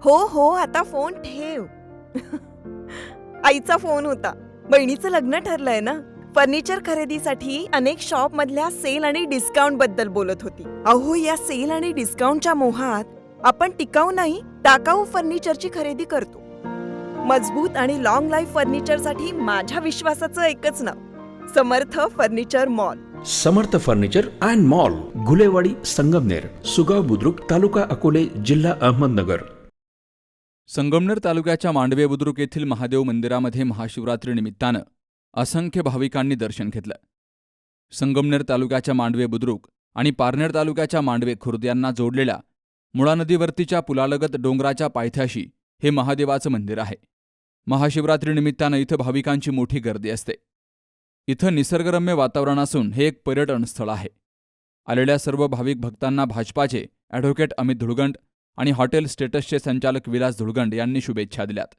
हो हो, आता फोन ठेव. आईचा फोन होता. बहिणीचं लग्न ठरलंय ना. फर्निचर खरेदीसाठी अनेक शॉप मधल्या सेल आणि डिस्काउंट बद्दल बोलत होती. अहो, या सेल आणि डिस्काउंटच्या मोहात आपण टिकाऊ नाही, टाकाऊ फर्निचरची खरेदी करतो. मजबूत आणि लॉंग लाईफ फर्निचरसाठी माझ्या विश्वासाचं एकच नाव, Samarth furniture mall. Samarth furniture and mall, Gulewadi, Sangamner, Sugaon Budruk, taluka Akole, जिल्हा अहमदनगर. संगमनेर तालुक्याच्या मांडवे बुद्रुक येथील महादेव मंदिरामध्ये महाशिवरात्रीनिमित्तानं असंख्य भाविकांनी दर्शन घेतलं. संगमनेर तालुक्याच्या मांडवे बुद्रुक आणि पारनेर तालुक्याच्या मांडवे खुर्द यांना जोडलेल्या मुळा नदीवरतीच्या पुलालगत डोंगराच्या पायथ्याशी हे महादेवाचं मंदिर आहे. महाशिवरात्रीनिमित्तानं इथं भाविकांची मोठी गर्दी असते. इथं निसर्गरम्य वातावरण असून हे एक पर्यटन स्थळ आहे. आलेल्या सर्व भाविक भक्तांना भाजपाचे ॲडव्होकेट अमित धुळगंड आणि हॉटेल स्टेटसचे संचालक विलास धुळगंड यांनी शुभेच्छा दिल्यात.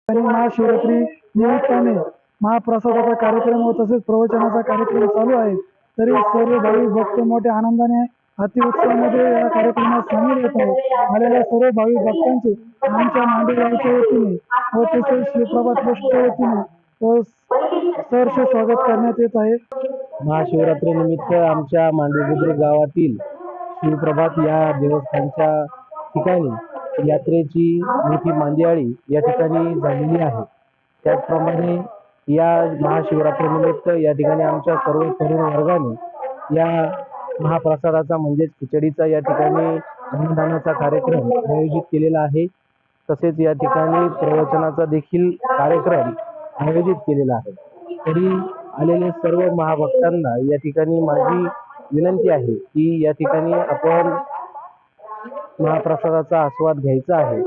महाशिवरात्री निमित्ताने महाप्रसादाचा कार्यक्रम व तसेच प्रवचनाचा कार्यक्रम चालू आहे. तरी सर्व भाविक भक्त मोठ्या आनंदाने अतिउत्साहामध्ये या कार्यक्रमात सामील होत आहेत. आलेल्या सर्व भाविक भक्तांचे आमच्या मांडवेगावच्या वतीने व तसेच शिवप्रभा ट्रस्टच्या वतीने व सहर्ष स्वागत करण्यात येत आहे. महाशिवरात्रीनिमित्त आमच्या मांडवे बुद्रुक गावातील शिवप्रभात या देवस्थानच्या ठिकाणी यात्रेची मोठी मांदियाळी या ठिकाणी झालेली आहे. त्याचप्रमाणे या महाशिवरात्रीनिमित्त या ठिकाणी आमच्या सर्व तरुण वर्गाने या महाप्रसादाचा म्हणजेच खिचडीचा या ठिकाणी अन्नदानाचा कार्यक्रम आयोजित केलेला आहे. तसेच या ठिकाणी प्रवचनाचा देखील कार्यक्रम आयोजित केलेला आहे. तरी आलेले सर्व महाभक्तांना या ठिकाणी माझी विनंती आहे की या ठिकाणी आपण महाप्रसादाचा आस्वाद घ्यायचा आहे.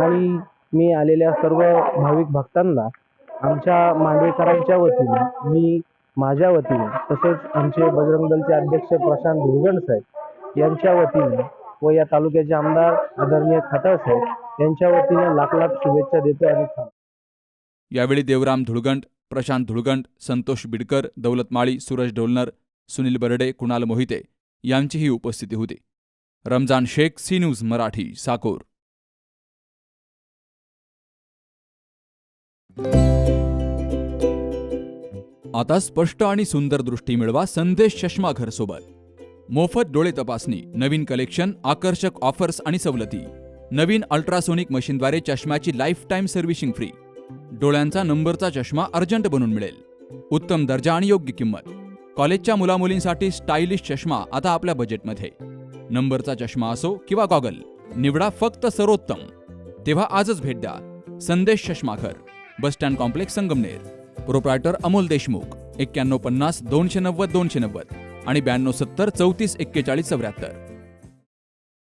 आणि मी आलेल्या सर्व भाविक भक्तांना आमच्या मांडवेकरांच्या वतीने, मी माझ्या वतीने, तसेच आमचे बजरंग दलचे अध्यक्ष प्रशांत धुळगंड साहेब यांच्या वतीने व या तालुक्याचे आमदार आदरणीय खताळ साहेब यांच्या वतीने लाख लाख शुभेच्छा देतो. आणि यावेळी देवराम धुळगंड, प्रशांत धुळगंड, संतोष बिडकर, दौलत माळी, सूरज डोलनर, सुनील बर्डे, कुणाल मोहिते यांचीही उपस्थिती होती. Ramzan Shaikh, C news Marathi, Sakor. आता स्पष्ट आणि सुंदर दृष्टी मिळवा संदेश चष्मा घर सोबत. मोफत डोळे तपासणी, नवीन कलेक्शन, आकर्षक ऑफर्स आणि सवलती. नवीन अल्ट्रासोनिक मशीनद्वारे चष्म्याची लाईफ टाईम सर्व्हिसिंग फ्री. डोळ्यांचा नंबरचा चष्मा अर्जंट बनून मिळेल. उत्तम दर्जा आणि योग्य किंमत. कॉलेजच्या मुलामुलींसाठी स्टायलिश चष्मा आता आपल्या बजेटमध्ये. नंबरचा चष्मा असो किंवा गॉगल, निवडा फक्त सर्वोत्तम. तेव्हा आजच भेट द्या Sandesh Chashmaghar, bus stand complex, Sangamner. Proprietor Amol Deshmukh. 9150 290 290 आणि 9270 34 41 74.